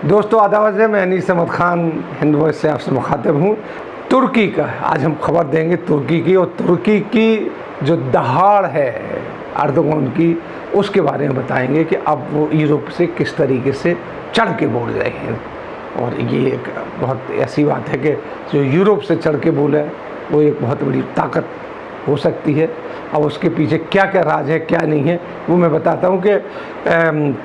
दोस्तों आदाब है, मैं अनीस अहमद खान हिंद वॉइस से आपसे मुखातिब हूँ। तुर्की का आज हम खबर देंगे तुर्की की, और तुर्की की जो दहाड़ है अर्दोगन की, उसके बारे में बताएंगे कि अब वो यूरोप से किस तरीके से चढ़ के बोल रहे हैं। और ये एक बहुत ऐसी बात है कि जो यूरोप से चढ़ के बोले वो एक बहुत बड़ी ताकत हो सकती है। अब उसके पीछे क्या क्या राज है क्या नहीं है वो मैं बताता हूँ कि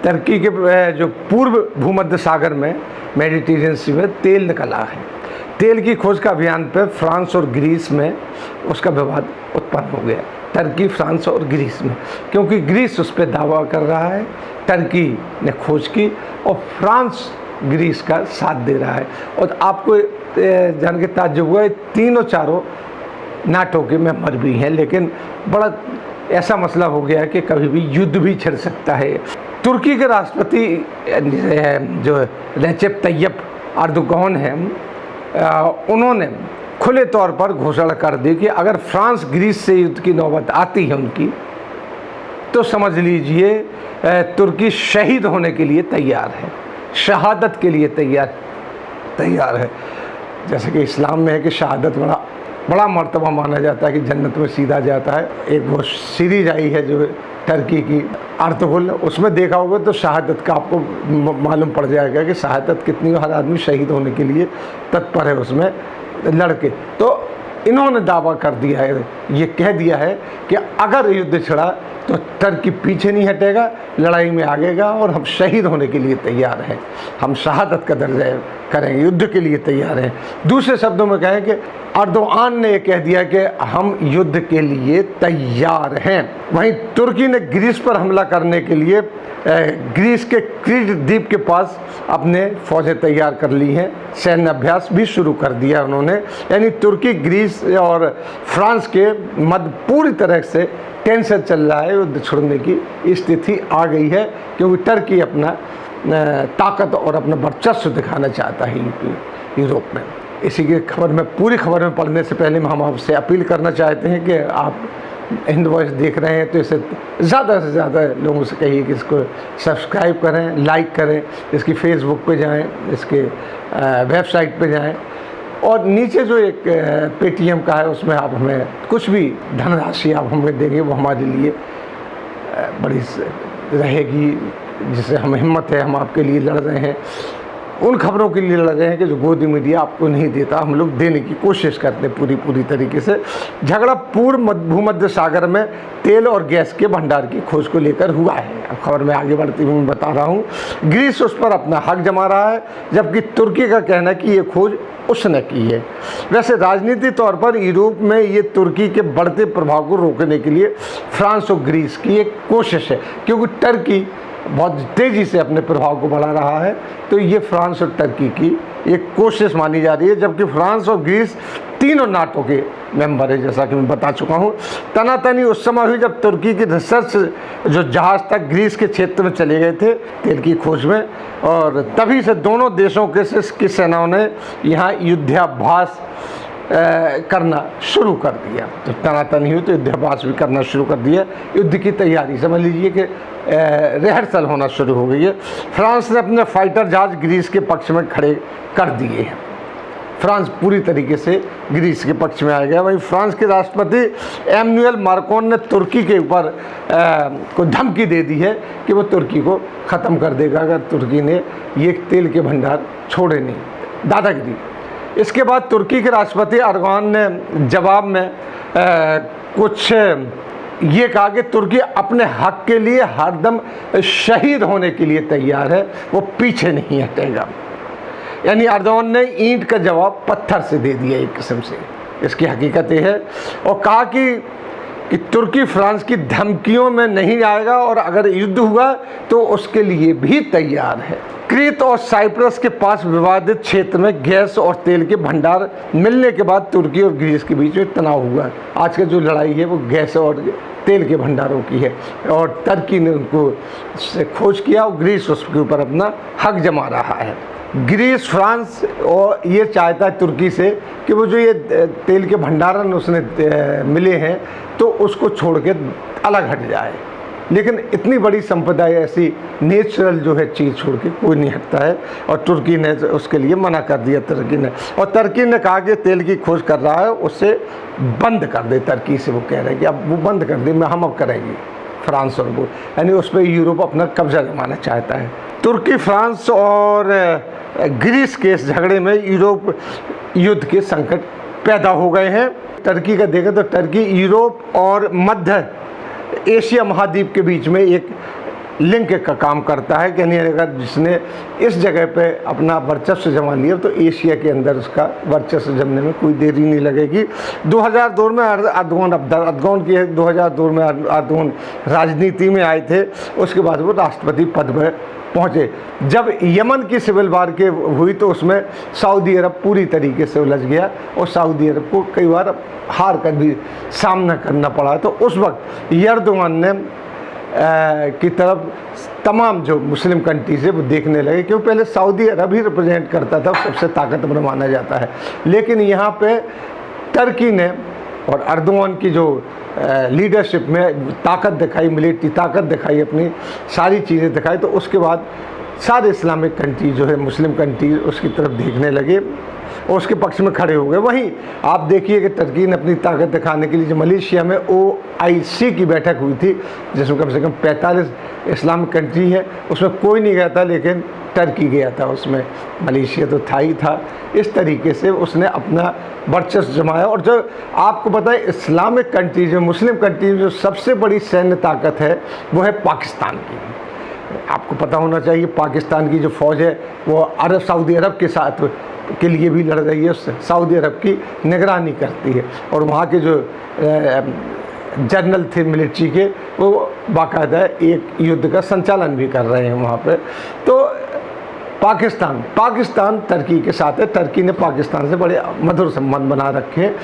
तुर्की के जो पूर्व भूमध्य सागर में मेडिटेरियन सी में तेल निकला है। तेल की खोज का अभियान पर फ्रांस और ग्रीस में उसका विवाद उत्पन्न हो गया। तुर्की, फ्रांस और ग्रीस में, क्योंकि ग्रीस उस पर दावा कर रहा है, तुर्की ने खोज की और फ्रांस ग्रीस का साथ दे रहा है। और आपको जान के ताज्जुब हुआ, तीनों चारों नाटो के मेंबर भी हैं, लेकिन बड़ा ऐसा मसला हो गया कि कभी भी युद्ध भी छिड़ सकता है। तुर्की के राष्ट्रपति जो रेसेप तैयप अर्दोगन हैं, उन्होंने खुले तौर पर घोषणा कर दी कि अगर फ्रांस ग्रीस से युद्ध की नौबत आती है उनकी, तो समझ लीजिए तुर्की शहीद होने के लिए तैयार है, शहादत के लिए तैयार है। जैसे कि इस्लाम में है कि शहादत बड़ा मर्तबा माना जाता है कि जन्नत में सीधा जाता है। एक वो सीरीज आई है जो तुर्की की अर्तुगरुल, उसमें देखा होगा तो शहादत का आपको मालूम पड़ जाएगा कि शहादत कितनी, हर आदमी शहीद होने के लिए तत्पर है उसमें लड़के। तो इन्होंने दावा कर दिया है, ये कह दिया है कि अगर युद्ध छिड़ा तो तुर्की पीछे नहीं हटेगा, लड़ाई में आगेगा और हम शहीद होने के लिए तैयार हैं, हम शहादत का दर्जा करेंगे, युद्ध के लिए तैयार हैं। दूसरे शब्दों में कहें कि अर्दोगान ने यह कह दिया कि हम युद्ध के लिए तैयार हैं। वहीं तुर्की ने ग्रीस पर हमला करने के लिए ग्रीस के क्रीट द्वीप के पास अपने फौजें तैयार कर ली हैं, सैन्य अभ्यास भी शुरू कर दिया उन्होंने। यानी तुर्की, ग्रीस और फ्रांस के मध्य पूरी तरह से टेंशन चल रहा है, युद्ध छोड़ने की स्थिति आ गई है, क्योंकि तुर्की अपना ताकत और अपना वर्चस्व दिखाना चाहता है यूरोप में। इसी की खबर में, पूरी खबर में पढ़ने से पहले हम आपसे अपील करना चाहते हैं कि आप हिंद वॉइस देख रहे हैं तो इसे ज़्यादा से ज़्यादा लोगों से कहिए कि इसको सब्सक्राइब करें, लाइक करें, इसकी फेसबुक पे जाएं, इसके वेबसाइट पे जाएं, और नीचे जो एक पेटीएम का है उसमें आप हमें कुछ भी धनराशि आप हमें देंगे, वो हमारे लिए बड़ी रहेगी, जिससे हम हिम्मत है, हम आपके लिए लड़ रहे हैं, उन खबरों के लिए लड़ रहे हैं कि जो गोदी मीडिया आपको नहीं देता, हम लोग देने की कोशिश करते हैं पूरी तरीके से। झगड़ा पूर्व भूमध्य सागर में तेल और गैस के भंडार की खोज को लेकर हुआ है। अब खबर में आगे बढ़ती हुई मैं बता रहा हूँ, ग्रीस उस पर अपना हक जमा रहा है, जबकि तुर्की का कहना है कि ये खोज उसने की है। वैसे राजनीतिक तौर पर यूरोप में ये तुर्की के बढ़ते प्रभाव को रोकने के लिए फ्रांस और ग्रीस की एक कोशिश है, क्योंकि तुर्की बहुत तेज़ी से अपने प्रभाव को बढ़ा रहा है, तो ये फ्रांस और तुर्की की एक कोशिश मानी जा रही है। जबकि फ्रांस और ग्रीस तीनों नाटो के मेंबर है, जैसा कि मैं बता चुका हूँ। तनातनी उस समय हुई जब तुर्की की रिसर्च जो जहाज़ तक ग्रीस के क्षेत्र में चले गए थे तेल की खोज में, और तभी से दोनों देशों की सेनाओं ने यहाँ युद्धाभ्यास करना शुरू कर दिया। तो तनातनी हुई तो युद्धाभ्यास भी करना शुरू कर दिया, युद्ध की तैयारी समझ लीजिए कि रिहर्सल होना शुरू हो गई है। फ्रांस ने अपने फाइटर जहाज ग्रीस के पक्ष में खड़े कर दिए हैं, फ्रांस पूरी तरीके से ग्रीस के पक्ष में आ गया। वहीं फ्रांस के राष्ट्रपति एमैनुएल मैक्रोन ने तुर्की के ऊपर को धमकी दे दी है कि वो तुर्की को ख़त्म कर देगा अगर तुर्की ने ये तेल के भंडार छोड़े नहीं। दादागिरी। इसके बाद तुर्की के राष्ट्रपति अर्दोगान ने जवाब में कुछ ये कहा कि तुर्की अपने हक के लिए हरदम शहीद होने के लिए तैयार है, वो पीछे नहीं हटेगा। यानी अर्दोगान ने ईंट का जवाब पत्थर से दे दिया एक किस्म से, इसकी हकीकत ये है। और कहा कि तुर्की फ्रांस की धमकियों में नहीं आएगा और अगर युद्ध हुआ तो उसके लिए भी तैयार है। क्रीट और साइप्रस के पास विवादित क्षेत्र में गैस और तेल के भंडार मिलने के बाद तुर्की और ग्रीस के बीच में तनाव हुआ। आज की जो लड़ाई है वो गैस और तेल के भंडारों की है, और तुर्की ने उनको खोज किया और ग्रीस उसके ऊपर अपना हक जमा रहा है। ग्रीस, फ्रांस और ये चाहता है तुर्की से कि वो जो ये तेल के भंडारण उसने मिले हैं तो उसको छोड़ के अलग हट जाए, लेकिन इतनी बड़ी संपदा ऐसी नेचुरल जो है चीज़ छोड़ के कोई नहीं हटता है। और तुर्की ने उसके लिए मना कर दिया तुर्की ने, और तुर्की ने कहा कि तेल की खोज कर रहा है उससे बंद कर दे। तुर्की से वो कह रहे हैं कि अब वो बंद कर दे, हम अब करेंगे फ्रांस और वो, यानी उस पर यूरोप अपना कब्जा जमाना चाहता है। तुर्की, फ्रांस और ग्रीस के इस झगड़े में यूरोप युद्ध के संकट पैदा हो गए हैं। तुर्की का देखें तो तुर्की यूरोप और मध्य एशिया महाद्वीप के बीच में एक लिंक का काम करता है, यानी अगर जिसने इस जगह पे अपना वर्चस्व जमा लिया तो एशिया के अंदर उसका वर्चस्व जमने में कोई देरी नहीं लगेगी। 2002 में अर्दोगन की 2002 में अर्दोगन राजनीति में आए थे, उसके बाद वो राष्ट्रपति पद पर पहुँचे। जब यमन की सिविल वार के हुई तो उसमें सऊदी अरब पूरी तरीके से उलझ गया और सऊदी अरब को कई बार हार का भी सामना करना पड़ा। तो उस वक्त एर्दोगन ने की तरफ तमाम जो मुस्लिम कंट्रीज है वो देखने लगे, क्योंकि पहले सऊदी अरब ही रिप्रेजेंट करता था, सबसे ताकतवर माना जाता है। लेकिन यहाँ पे तुर्की ने और अर्दोगन की जो लीडरशिप में ताकत दिखाई, मिलिट्री ताकत दिखाई, अपनी सारी चीज़ें दिखाई, तो उसके बाद सारे इस्लामिक कंट्री जो है, मुस्लिम कंट्री उसकी तरफ देखने लगे और उसके पक्ष में खड़े हो गए। वहीं आप देखिए कि तुर्की ने अपनी ताकत दिखाने के लिए जो मलेशिया में OIC की बैठक हुई थी, जिसमें कम से कम 45 इस्लामिक कंट्री है, उसमें कोई नहीं गया था, लेकिन तुर्की गया था उसमें, मलेशिया तो था ही था। इस तरीके से उसने अपना वर्चस्व जमाया। और जो आपको पता है इस्लामिक कंट्री जो मुस्लिम कंट्री जो सबसे बड़ी सैन्य ताकत है वो है पाकिस्तान की। आपको पता होना चाहिए पाकिस्तान की जो फ़ौज है वो सऊदी अरब के साथ के लिए भी लड़ रही है, उससे सऊदी अरब की निगरानी करती है। और वहाँ के जो जनरल थे मिलिट्री के वो बाकायदा एक युद्ध का संचालन भी कर रहे हैं वहाँ पे। तो पाकिस्तान तुर्की के साथ है। तुर्की ने पाकिस्तान से बड़े मधुर संबंध बना रखे हैं।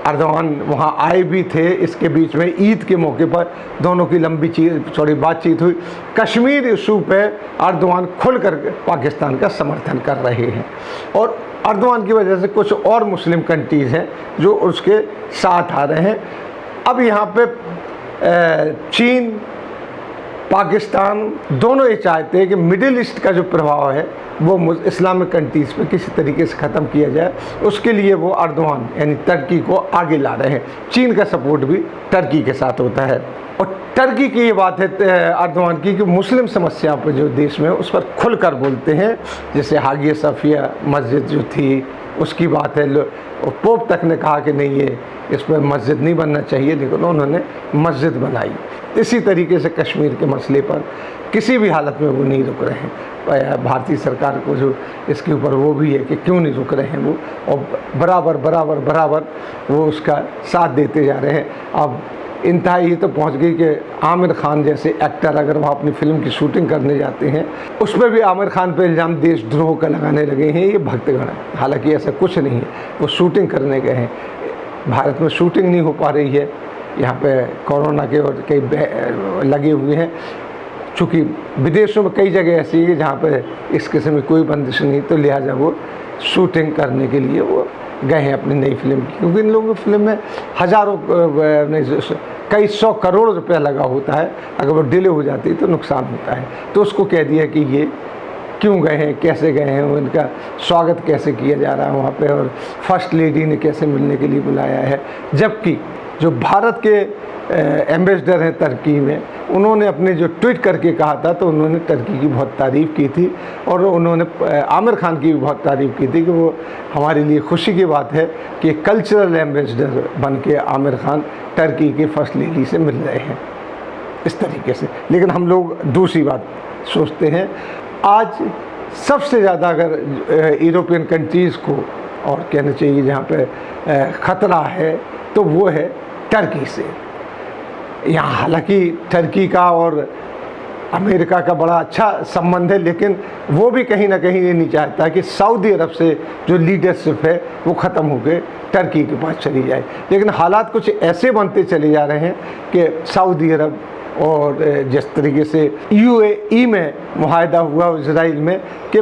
अर्दोगन वहाँ आए भी थे, इसके बीच में ईद के मौके पर दोनों की लंबी चौड़ी बातचीत हुई। कश्मीर इशू पे अर्दोगन खुलकर पाकिस्तान का समर्थन कर रहे हैं और अर्दोगन की वजह से कुछ और मुस्लिम कंट्रीज़ हैं जो उसके साथ आ रहे हैं। अब यहाँ पे चीन, पाकिस्तान दोनों ये चाहते हैं कि मिडिल ईस्ट का जो प्रभाव है वो इस्लामिक कंट्रीज़ पे किसी तरीके से ख़त्म किया जाए। उसके लिए वो अर्दोगन यानी तुर्की को आगे ला रहे हैं। चीन का सपोर्ट भी तुर्की के साथ होता है। और तुर्की की ये बात है अर्दोगन की कि मुस्लिम समस्या पर जो देश में उस पर खुलकर बोलते हैं। जैसे हागिया सोफिया मस्जिद जो थी उसकी बात है, पोप तक ने कहा कि नहीं ये इस पर मस्जिद नहीं बनना चाहिए, लेकिन उन्होंने मस्जिद बनाई। इसी तरीके से कश्मीर के मसले पर किसी भी हालत में वो नहीं रुक रहे हैं। भारतीय सरकार को जो इसके ऊपर वो भी है कि क्यों नहीं रुक रहे हैं वो, और बराबर वो उसका साथ देते जा रहे हैं। अब इंतहा ये तो पहुंच गई कि आमिर खान जैसे एक्टर अगर वहाँ अपनी फिल्म की शूटिंग करने जाते हैं उस पर भी आमिर खान पे इल्ज़ाम देशद्रोह का लगाने लगे हैं। ये भक्तगण है, हालांकि ऐसा कुछ नहीं है, वो शूटिंग करने गए हैं। भारत में शूटिंग नहीं हो पा रही है, यहाँ पे कोरोना के और कई लगे हुए हैं। चूँकि विदेशों में कई जगह ऐसी है जहाँ पे इस किस्म की कोई बंदिश नहीं, तो लिहाजा वो शूटिंग करने के लिए वो गए हैं अपनी नई फिल्म की। क्योंकि इन लोगों की फिल्म में हज़ारों कई 100 करोड़ रुपया लगा होता है, अगर वो डिले हो जाती है तो नुकसान होता है। तो उसको कह दिया कि ये क्यों गए हैं, कैसे गए हैं, उनका स्वागत कैसे किया जा रहा है वहाँ पे, और फर्स्ट लेडी ने कैसे मिलने के लिए बुलाया है। जबकि जो भारत के एम्बेसडर हैं तुर्की में, उन्होंने अपने जो ट्वीट करके कहा था तो उन्होंने तुर्की की बहुत तारीफ़ की थी और उन्होंने आमिर खान की भी बहुत तारीफ़ की थी कि वो हमारे लिए खुशी की बात है कि कल्चरल एम्बेसडर बन के आमिर खान तुर्की की फर्स्ट लेडी से मिल रहे हैं इस तरीके से। लेकिन हम लोग दूसरी बात सोचते हैं, आज सबसे ज़्यादा अगर यूरोपियन कंट्रीज़ को और कहना चाहिए जहाँ पे ख़तरा है तो वो है तुर्की से। यहाँ हालांकि तुर्की का और अमेरिका का बड़ा अच्छा संबंध है, लेकिन वो भी कहीं ना कहीं ये नहीं चाहता कि सऊदी अरब से जो लीडरशिप है वो ख़त्म हो गए तुर्की के पास चली जाए। लेकिन हालात कुछ ऐसे बनते चले जा रहे हैं कि सऊदी अरब और जिस तरीके से UAE में मुआहदा हुआ इजराइल में कि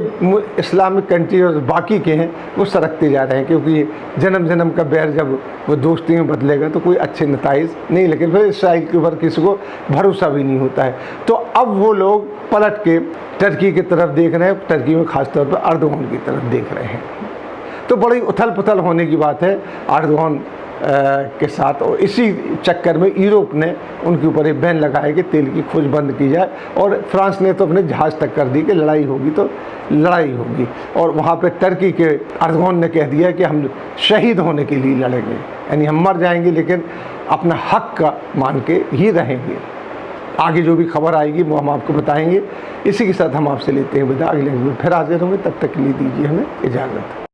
इस्लामिक कंट्री और बाकी के हैं वो सरकते जा रहे हैं, क्योंकि जन्म जन्म का बैर जब वो दोस्ती में बदलेगा तो कोई अच्छे नताइज नहीं, लेकिन फिर इसराइल के ऊपर किसी को भरोसा भी नहीं होता है। तो अब वो लोग पलट के टर्की की तरफ देख रहे हैं, टर्की में ख़ासतौर पर अर्दोगन की तरफ देख रहे हैं। तो बड़ी उथल पुथल होने की बात है अर्दोगन के साथ, और इसी चक्कर में यूरोप ने उनके ऊपर एक बैन लगाया कि तेल की खोज बंद की जाए, और फ्रांस ने तो अपने जहाज़ तक कर दी कि लड़ाई होगी तो लड़ाई होगी। और वहाँ पे टर्की के अर्दोगन ने कह दिया कि हम शहीद होने के लिए लड़ेंगे, यानी हम मर जाएंगे लेकिन अपना हक का मान के ही रहेंगे। आगे जो भी खबर आएगी वो हम आपको बताएंगे। इसी के साथ हम आपसे लेते हैं विदा, अगले में फिर हाजिर होंगे, तब तक के लिए दीजिए हमें इजाज़त।